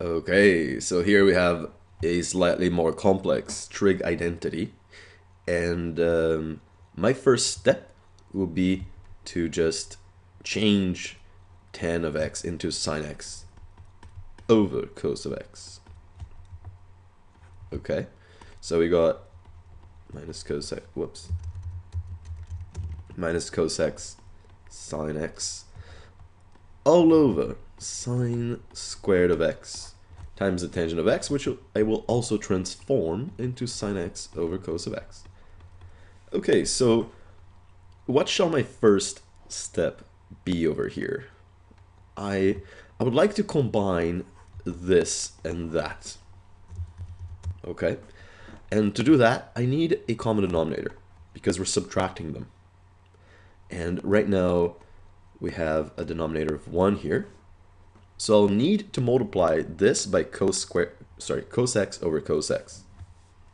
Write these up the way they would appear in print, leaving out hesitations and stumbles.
Okay, so here we have a slightly more complex trig identity. And my first step will be to just change tan of x into sine x over cos of x. Okay, so we got minus cos x, whoops, minus cos x sine x all over sine squared of x times the tangent of x, which I will also transform into sine x over cos of x. Okay, so what shall my first step be over here? I would like to combine this and that. Okay, and to do that, I need a common denominator because we're subtracting them. And right now, we have a denominator of 1 here. So I'll need to multiply this by cos x over cos x,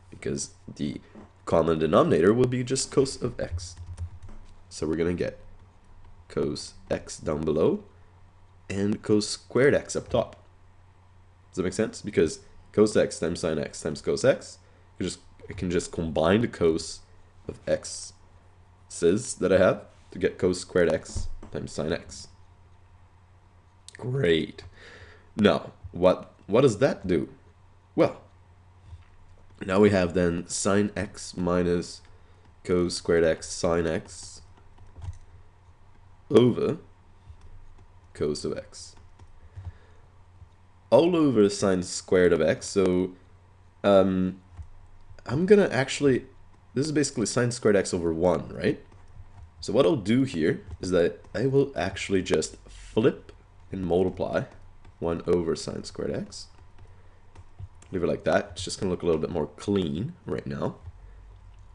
because the common denominator will be just cos of x. So we're going to get cos x down below and cos squared x up top. Does that make sense? Because cos x times sine x times cos x, I can just combine the cos of x's that I have to get cos squared x times sine x. Great. Now, what does that do? Well, now we have then sine x minus cos squared x sine x over cos of x. All over sine squared of x, so I'm gonna actually, this is basically sine squared x over 1, right? So what I'll do here is that I will actually just flip and multiply 1 over sine squared x. Leave it like that. It's just going to look a little bit more clean right now.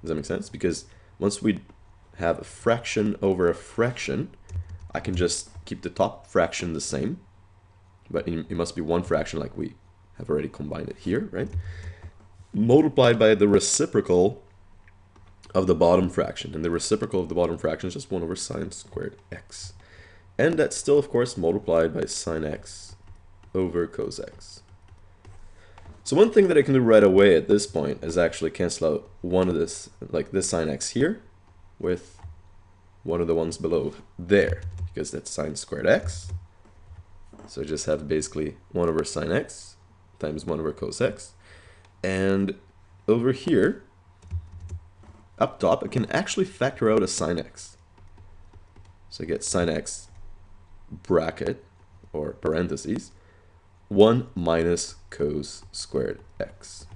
Does that make sense? Because once we have a fraction over a fraction, I can just keep the top fraction the same. But it must be one fraction like we have already combined it here, right? Multiplied by the reciprocal of the bottom fraction. And the reciprocal of the bottom fraction is just 1 over sine squared x. And that's still, of course, multiplied by sine x over cos x. So one thing that I can do right away at this point is actually cancel out one of this, like this sine x here, with one of the ones below there, because that's sine squared x. So I just have basically 1 over sine x times 1 over cos x. And over here, up top, I can actually factor out a sine x. So I get sine x bracket, or parentheses, 1 minus cos squared x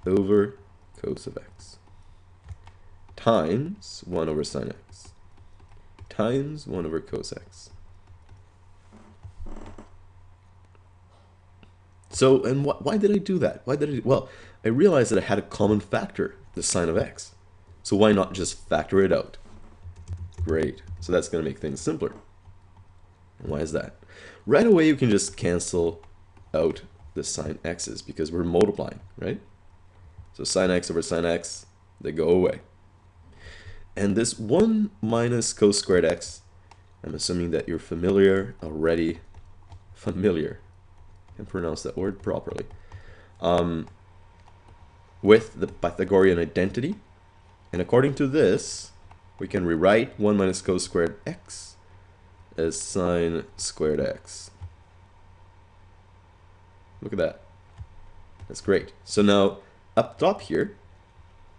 over cos of x times 1 over sine x times 1 over cos x. So, and why did I do that? Well, I realized that I had a common factor, the sine of x. So why not just factor it out? Great. So that's going to make things simpler. And why is that? Right away, you can just cancel out the sine x's because we're multiplying, right? So sine x over sine x, they go away. And this 1 minus cos squared x, I'm assuming that you're already familiar, can pronounce that word properly, with the Pythagorean identity. And according to this, we can rewrite 1 minus cos squared x as sine squared x. Look at that. That's great. So now, up top here,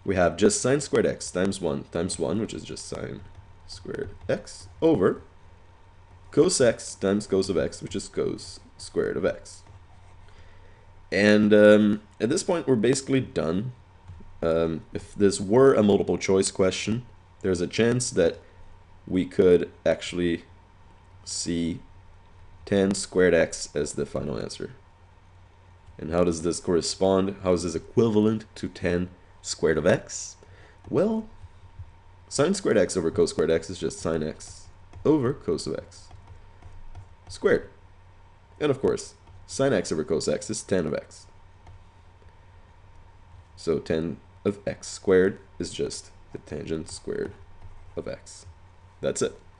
we have just sine squared x times 1, which is just sine squared x, over cos x times cos of x, which is cos squared of x. And at this point, we're basically done. If this were a multiple choice question, there's a chance that we could actually see tan squared x as the final answer. And how does this correspond? How is this equivalent to tan squared of x? Well, sine squared x over cos squared x is just sine x over cos of x squared. And of course, sine x over cos x is tan of x. So tan of x squared is just the tangent squared of x. That's it.